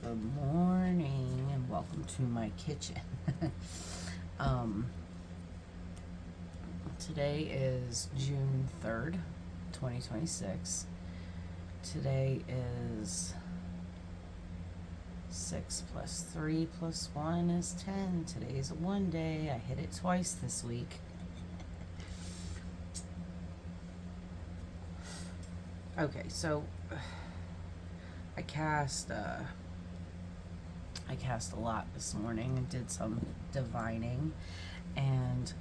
Good morning and welcome to my kitchen. Today is June 3rd, 2026. Today is 6 plus 3 plus 1 is 10. Today's a 1 day. I hit it twice this week. Okay, so I cast a lot this morning and did some divining, and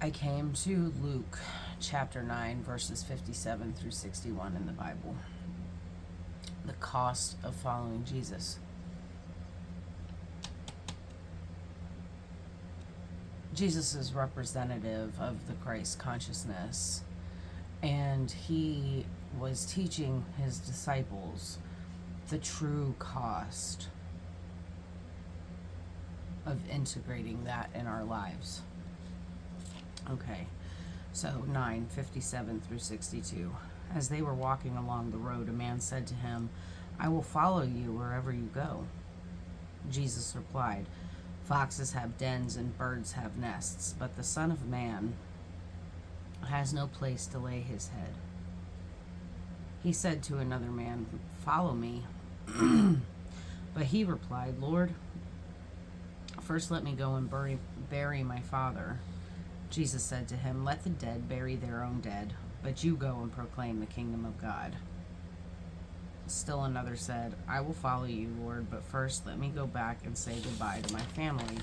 I came to Luke chapter 9 verses 57 through 61 in the Bible. The cost of following Jesus. Jesus is representative of the Christ consciousness, and he was teaching his disciples the true cost of integrating that in our lives. Okay, so 9:57 through 62. As they were walking along the road, a man said to him, "I will follow you wherever you go." Jesus replied, "Foxes have dens and birds have nests, but the Son of Man has no place to lay his head." He said to another man, "Follow me." But he replied, "Lord, first let me go and bury my father." Jesus said to him, "Let the dead bury their own dead, but you go and proclaim the kingdom of God." Still another said, "I will follow you, Lord, but first let me go back and say goodbye to my family."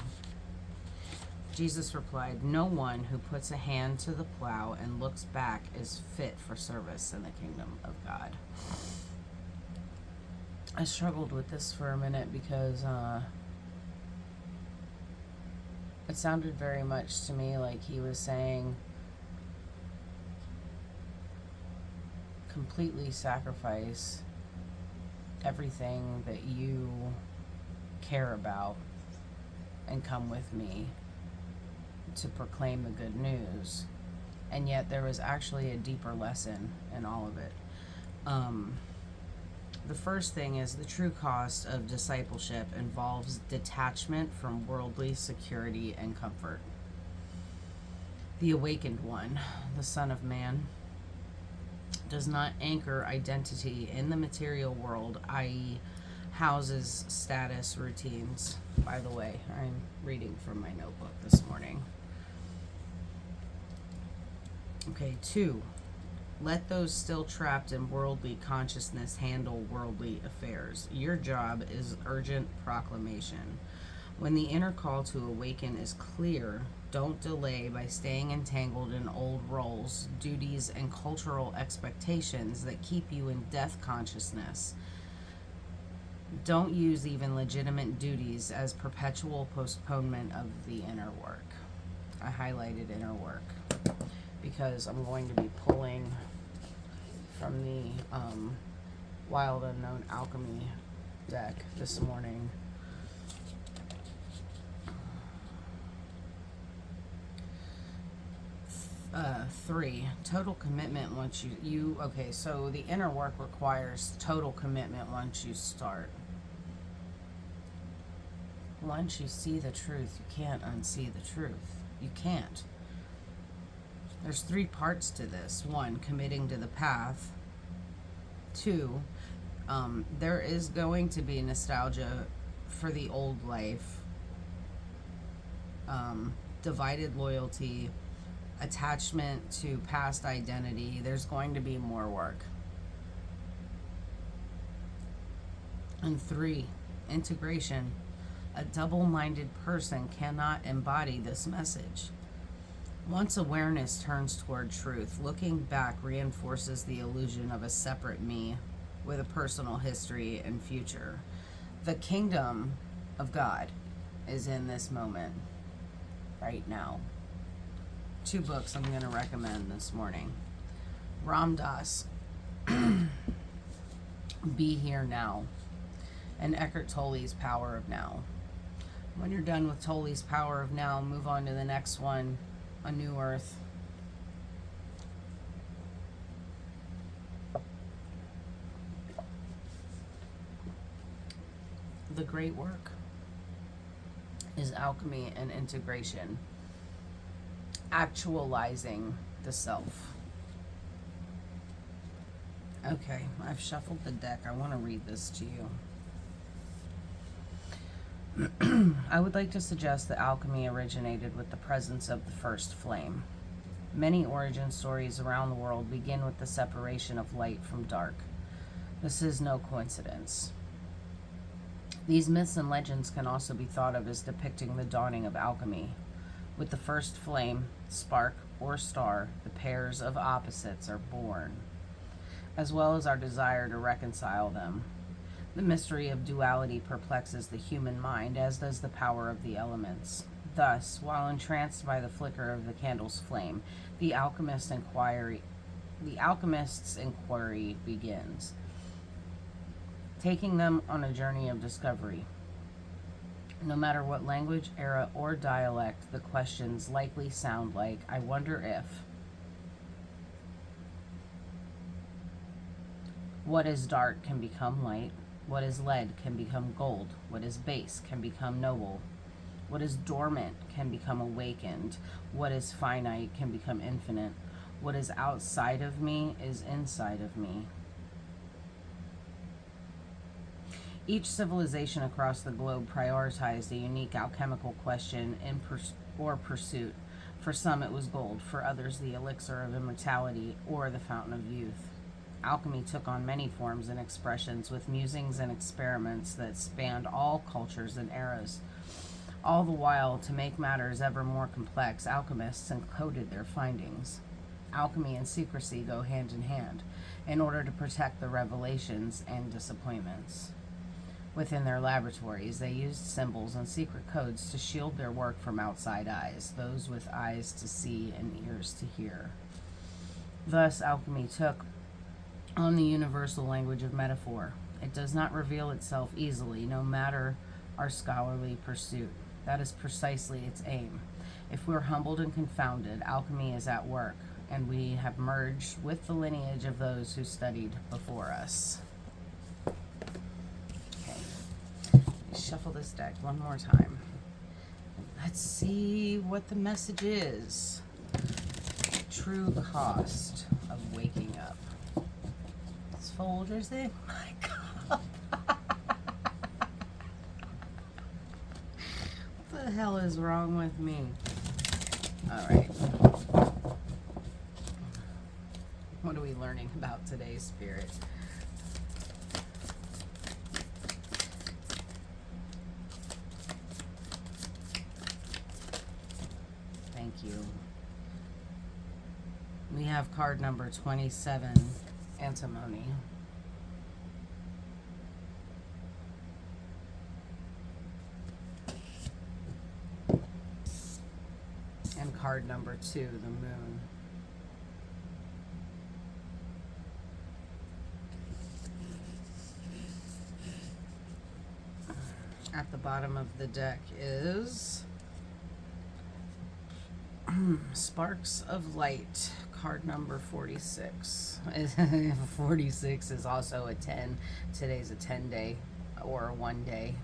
Jesus replied, "No one who puts a hand to the plow and looks back is fit for service in the kingdom of God." I struggled with this for a minute because it sounded very much to me like he was saying, completely sacrifice everything that you care about and come with me to proclaim the good news. And yet there was actually a deeper lesson in all of it. The first thing is the true cost of discipleship involves detachment from worldly security and comfort. The awakened one, the Son of Man, does not anchor identity in the material world, i.e., houses, status, routines. By the way, I'm reading from my notebook this morning. Okay, 2. Let those still trapped in worldly consciousness handle worldly affairs. Your job is urgent proclamation. When the inner call to awaken is clear, don't delay by staying entangled in old roles, duties, and cultural expectations that keep you in death consciousness. Don't use even legitimate duties as perpetual postponement of the inner work. I highlighted inner work because I'm going to be pulling from the Wild Unknown Alchemy deck this morning. Three, total commitment once you okay, so the inner work requires total commitment once you start. Once you see the truth, you can't unsee the truth. You can't. There's 3 parts to this. 1, committing to the path. 2, there is going to be nostalgia for the old life, divided loyalty, attachment to past identity. There's going to be more work. And 3, integration. A double-minded person cannot embody this message. Once awareness turns toward truth, looking back reinforces the illusion of a separate me with a personal history and future. The kingdom of God is in this moment, right now. 2 books I'm going to recommend this morning. Ram Dass, Be Here Now, and Eckhart Tolle's Power of Now. When you're done with Tolle's Power of Now, move on to the next one, A New Earth. The great work is alchemy and integration, actualizing the self. Okay, I've shuffled the deck. I want to read this to you. I would like to suggest that alchemy originated with the presence of the first flame. Many origin stories around the world begin with the separation of light from dark. This is no coincidence. These myths and legends can also be thought of as depicting the dawning of alchemy. With the first flame, spark, or star, the pairs of opposites are born, as well as our desire to reconcile them. The mystery of duality perplexes the human mind, as does the power of the elements. Thus, while entranced by the flicker of the candle's flame, the alchemist's inquiry begins, taking them on a journey of discovery. No matter what language, era, or dialect, the questions likely sound like, I wonder if. What is dark can become light. What is lead can become gold. What is base can become noble. What is dormant can become awakened. What is finite can become infinite. What is outside of me is inside of me. Each civilization across the globe prioritized a unique alchemical question or pursuit. For some it was gold, for others the elixir of immortality or the fountain of youth. Alchemy took on many forms and expressions, with musings and experiments that spanned all cultures and eras. All the while, to make matters ever more complex, alchemists encoded their findings. Alchemy and secrecy go hand in hand, in order to protect the revelations and disappointments. Within their laboratories, they used symbols and secret codes to shield their work from outside eyes, those with eyes to see and ears to hear. Thus, alchemy took on the universal language of metaphor. It does not reveal itself easily, no matter our scholarly pursuit. That is precisely its aim. If we're humbled and confounded, alchemy is at work, and we have merged with the lineage of those who studied before us. Okay, shuffle this deck one more time. Let's see what the message is. True cost of waking up. It's Folgers in my cup. What the hell is wrong with me? All right. What are we learning about today, Spirit? Thank you. We have card number 27, Antimony. And card number 2, the Moon. At the bottom of the deck is Sparks of Light, card number 46. 46 is also a 10. Today's a 10 day or a 1 day.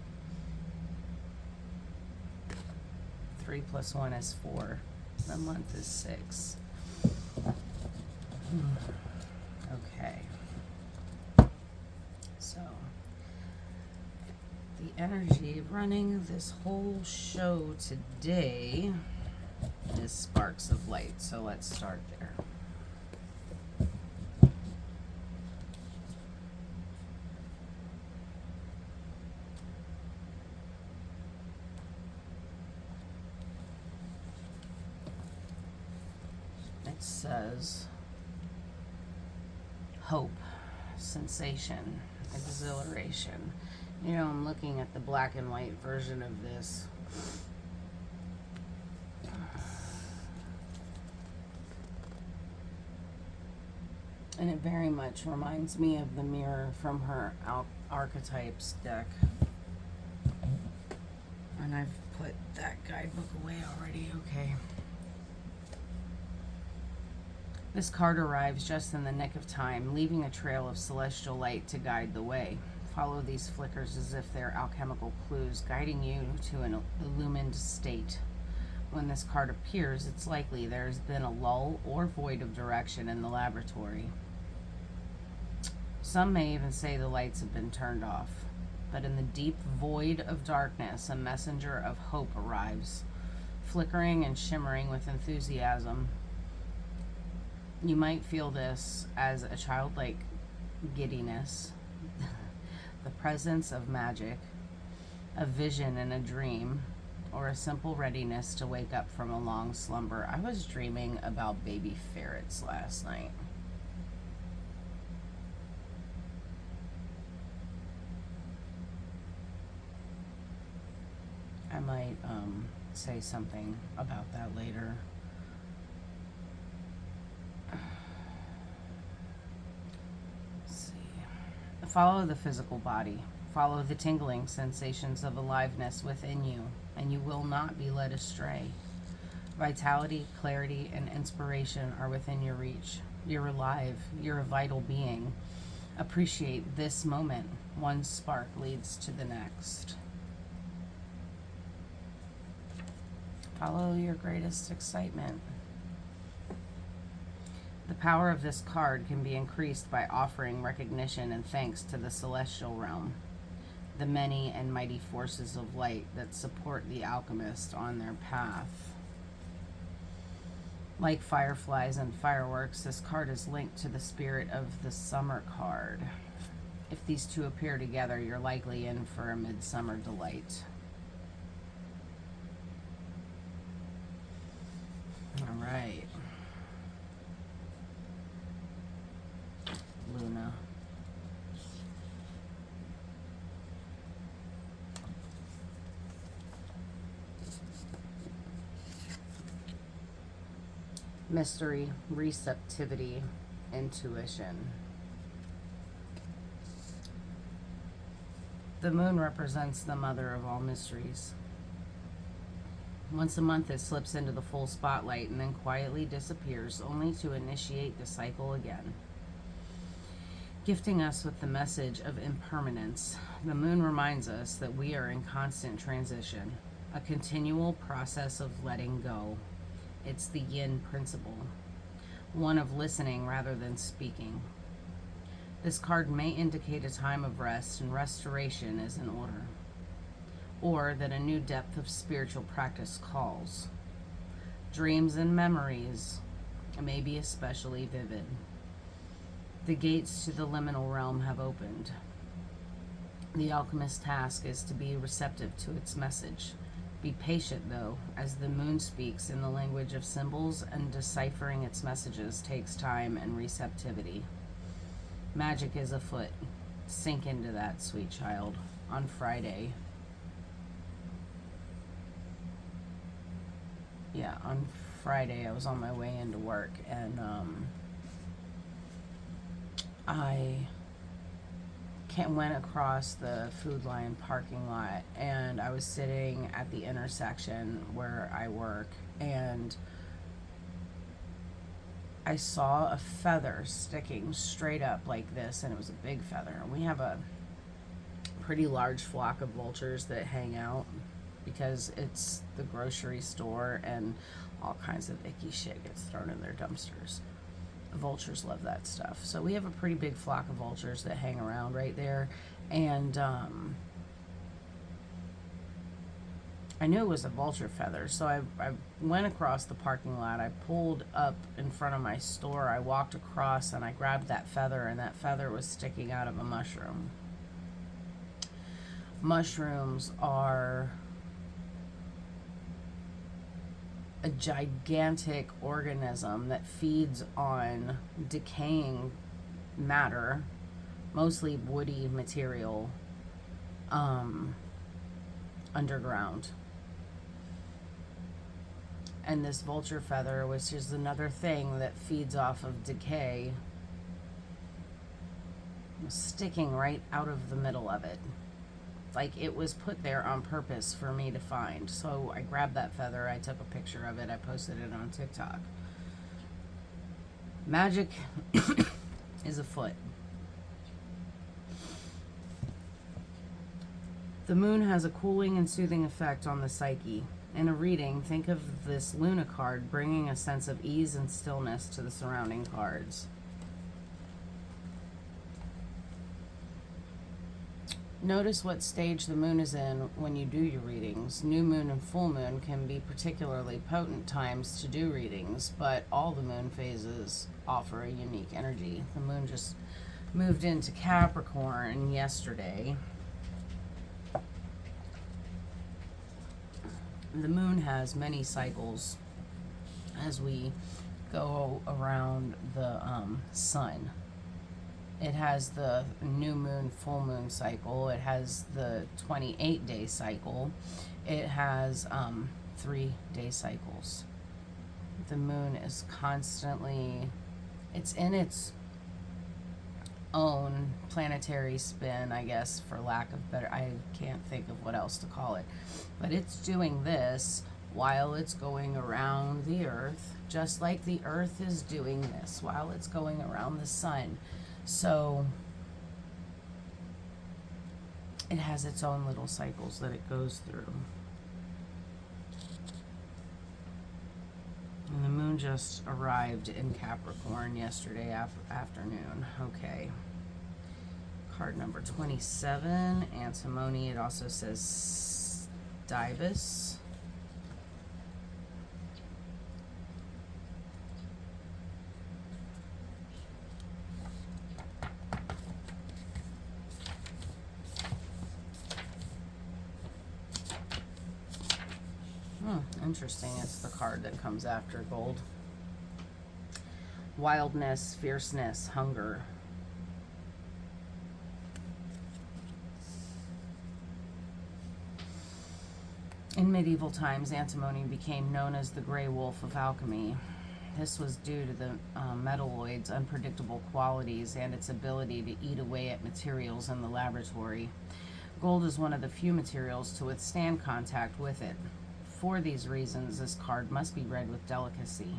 3 plus 1 is 4. The month is 6. Okay. So, the energy running this whole show today is Sparks of Light. So let's start there. It says hope, sensation, exhilaration. You know, I'm looking at the black and white version of this. And it very much reminds me of the mirror from her Archetypes deck. And I've put that guidebook away already. Okay. This card arrives just in the nick of time, leaving a trail of celestial light to guide the way. Follow these flickers as if they're alchemical clues, guiding you to an illumined state. When this card appears, it's likely there's been a lull or void of direction in the laboratory. Some may even say the lights have been turned off. But in the deep void of darkness, a messenger of hope arrives, flickering and shimmering with enthusiasm. You might feel this as a childlike giddiness, the presence of magic, a vision in a dream, or a simple readiness to wake up from a long slumber. I was dreaming about baby ferrets last night. I might say something about that later. Let's see. Follow the physical body. Follow the tingling sensations of aliveness within you, and you will not be led astray. Vitality, clarity, and inspiration are within your reach. You're alive. You're a vital being. Appreciate this moment. One spark leads to the next. Follow your greatest excitement. The power of this card can be increased by offering recognition and thanks to the celestial realm, the many and mighty forces of light that support the alchemist on their path. Like fireflies and fireworks, this card is linked to the spirit of the summer card. If these two appear together, you're likely in for a midsummer delight. All right. Luna. Mystery, receptivity, intuition. The moon represents the mother of all mysteries. Once a month, it slips into the full spotlight and then quietly disappears, only to initiate the cycle again. Gifting us with the message of impermanence, the moon reminds us that we are in constant transition, a continual process of letting go. It's the yin principle, one of listening rather than speaking. This card may indicate a time of rest and restoration is in order, or that a new depth of spiritual practice calls. Dreams and memories may be especially vivid. The gates to the liminal realm have opened. The alchemist's task is to be receptive to its message. Be patient, though, as the moon speaks in the language of symbols, and deciphering its messages takes time and receptivity. Magic is afoot. Sink into that, sweet child. On Friday, I was on my way into work, and I went across the Food Lion parking lot, and I was sitting at the intersection where I work, and I saw a feather sticking straight up like this, and it was a big feather. We have a pretty large flock of vultures that hang out because it's the grocery store, and all kinds of icky shit gets thrown in their dumpsters. Vultures love that stuff. So we have a pretty big flock of vultures that hang around right there, and I knew it was a vulture feather, so I went across the parking lot. I pulled up in front of my store. I walked across and I grabbed that feather, and that feather was sticking out of a mushroom. Mushrooms are a gigantic organism that feeds on decaying matter, mostly woody material, underground. And this vulture feather, which is another thing that feeds off of decay, was sticking right out of the middle of it. Like it was put there on purpose for me to find. So I grabbed that feather, I took a picture of it, I posted it on TikTok. Magic is afoot. The moon has a cooling and soothing effect on the psyche. In a reading, think of this Luna card bringing a sense of ease and stillness to the surrounding cards. Notice what stage the moon is in when you do your readings. New moon and full moon can be particularly potent times to do readings, but all the moon phases offer a unique energy. The moon just moved into Capricorn yesterday. The moon has many cycles as we go around the sun. It has the new moon, full moon cycle. It has the 28-day cycle. It has 3-day cycles. The moon is constantly, it's in its own planetary spin, I guess, for lack of better, I can't think of what else to call it. But it's doing this while it's going around the earth, just like the earth is doing this while it's going around the sun. So it has its own little cycles that it goes through. And the moon just arrived in Capricorn yesterday afternoon. Okay. Card number 27, antimony. It also says Divus. Interesting, it's the card that comes after gold. Wildness, fierceness, hunger. In medieval times, antimony became known as the gray wolf of alchemy. This was due to the metalloid's unpredictable qualities and its ability to eat away at materials in the laboratory. Gold is one of the few materials to withstand contact with it. For these reasons, this card must be read with delicacy.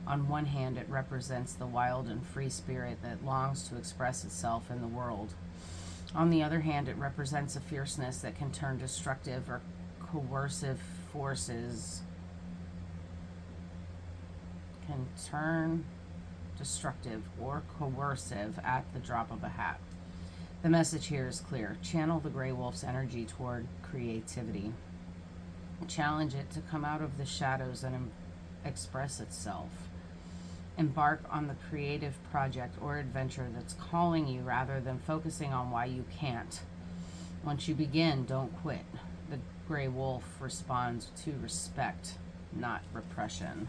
On one hand, it represents the wild and free spirit that longs to express itself in the world. On the other hand, it represents a fierceness that can turn destructive or coercive forces. Can turn destructive or coercive at the drop of a hat. The message here is clear. Channel the gray wolf's energy toward creativity. Challenge it to come out of the shadows and express itself. Embark on the creative project or adventure that's calling you rather than focusing on why you can't. Once you begin, don't quit. The gray wolf responds to respect, not repression.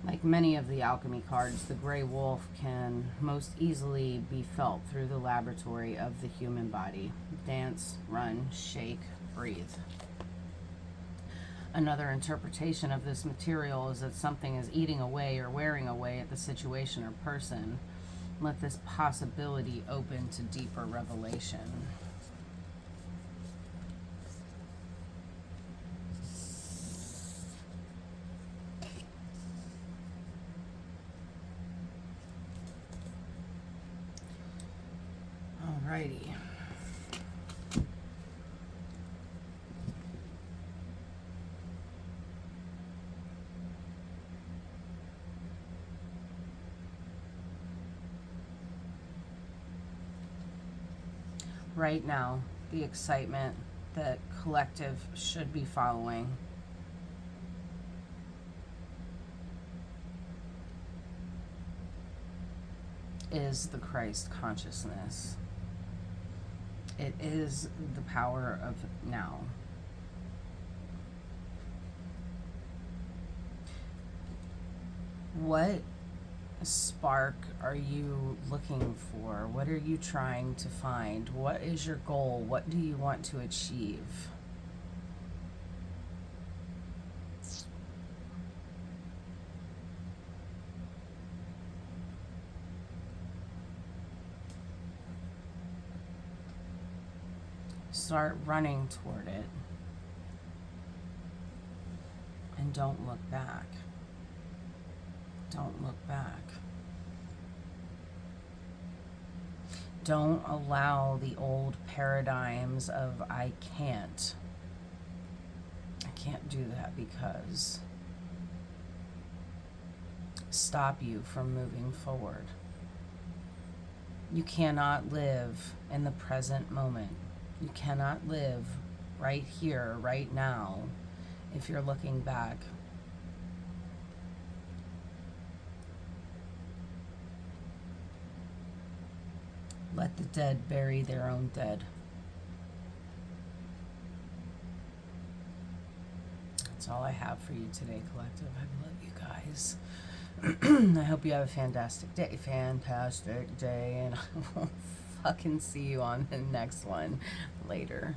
Like many of the alchemy cards, the gray wolf can most easily be felt through the laboratory of the human body. Dance, run, shake, breathe. Another interpretation of this material is that something is eating away or wearing away at the situation or person. Let this possibility open to deeper revelation. Alrighty. Right now, the excitement that collective should be following is the Christ consciousness. It is the power of now. What spark are you looking for? What are you trying to find? What is your goal? What do you want to achieve? Start running toward it and don't look back. Don't look back. Don't allow the old paradigms of I can't do that because stop you from moving forward. You cannot live in the present moment. You cannot live right here, right now, if you're looking back. Let the dead bury their own dead. That's all I have for you today, collective. I love you guys. I hope you have a fantastic day. And I will fucking see you on the next one later.